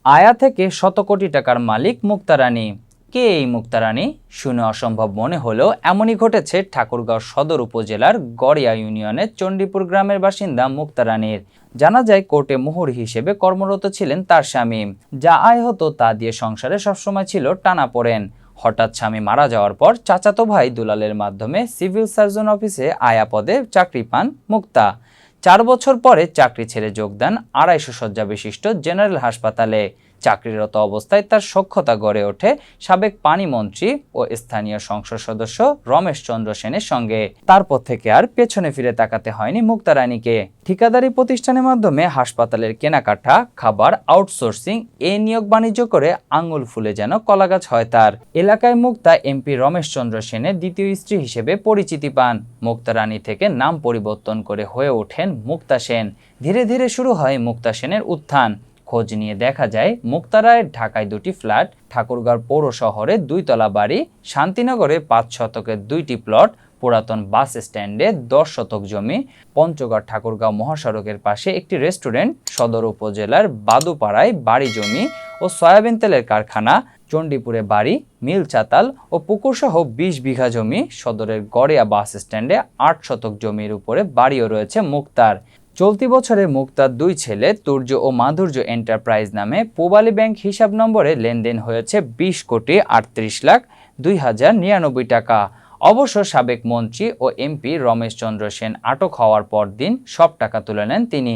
আয়া থেকে শত কোটি টাকার মালিক মুক্তা রানী। কে এই মুক্তা রানী? শুনে অসম্ভব মনে হলেও এমনই ঘটেছে ঠাকুরগাঁও সদর উপজেলার গড়িয়া ইউনিয়নের চণ্ডীপুর গ্রামের বাসিন্দা মুক্তা রানীর। জানা যায় কোর্টে মোহর হিসেবে কর্মরত ছিলেন তার স্বামী। যা আয় হতো তা দিয়ে সংসারে সবসময় ছিল টানাপোড়েন। হঠাৎ স্বামী মারা যাওয়ার পর চাচাতো ভাই দুলালের মাধ্যমে সিভিল সার্জন অফিসে আয়া পদে চাকরি পান মুক্তা। 4 বছর পরে চাকরি ছেড়ে যোগ দেন 250 শয্যা বিশিষ্ট জেনারেল হাসপাতালে। চাকরিরত অবস্থায় তার সখ্যতা গড়ে ওঠে সাবেক পানি মন্ত্রী ও স্থানীয় সংসদ সদস্য রমেশ চন্দ্র সেনের সঙ্গে। তারপর থেকে আর পেছনে ফিরে তাকাতে হয়নি মুক্তা রানীকে। ঠিকাদারি প্রতিষ্ঠানের মাধ্যমে হাসপাতালের কেনাকাটা, খাবার, আউটসোর্সিং এ নিয়োগ বাণিজ্য করে আঙুল ফুলে যেন কলাগাছ হয় তার। এলাকায় মুক্তা এমপি রমেশ চন্দ্র সেনের দ্বিতীয় স্ত্রী হিসেবে পরিচিতি পান। মুক্তা রানী থেকে নাম পরিবর্তন করে হয়ে ওঠেন মুক্তা সেন। ধীরে ধীরে শুরু হয় মুক্তা সেনের উত্থান। খোঁজ নিয়ে দেখা যায় মুক্তা রায়ের ঢাকায় 2টি ফ্ল্যাট, ঠাকুরগাঁও পৌর শহরে 2 তলা বাড়ি, শান্তিনগরে 5 শতকের 2টি প্লট, পুরাতন বাস স্ট্যান্ডে 10 শতক জমি, পঞ্চগড় ঠাকুরগাঁও মহাসড়কের পাশে একটি রেস্টুরেন্ট, সদর উপজেলার বাদুপাড়ায় বাড়ি জমি ও সয়াবিন তেলের কারখানা, চণ্ডীপুরে বাড়ি, মিল চাতাল ও পুকুরসহ 20 বিঘা জমি, সদরের গড়িয়া বাস স্ট্যান্ডে 8 শতক জমির উপরে বাড়িও রয়েছে মুক্তার। চলতি বছরে মুক্তার 2 ছেলে তুর্য ও মাধুর্য এন্টারপ্রাইজ নামে পূবালী ব্যাংক হিসাব নম্বরে লেনদেন হয়েছে 20,38,02,099 টাকা। অবশ্য সাবেক মন্ত্রী ও এমপি রমেশ চন্দ্র সেন আটক হওয়ার পর দিন সব টাকা তুলে নেন তিনি।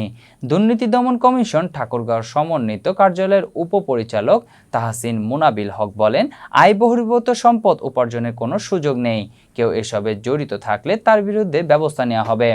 দুর্নীতি দমন কমিশন ঠাকুরগাঁও সমন্বিত কার্যালয়ের উপপরিচালক তাহসিন মুনাবিল হক বলেন, আয় বহির্ভূত সম্পদ উপার্জনের কোনো সুযোগ নেই। কেউ এসবে জড়িত থাকলে তার বিরুদ্ধে ব্যবস্থা নেওয়া হবে।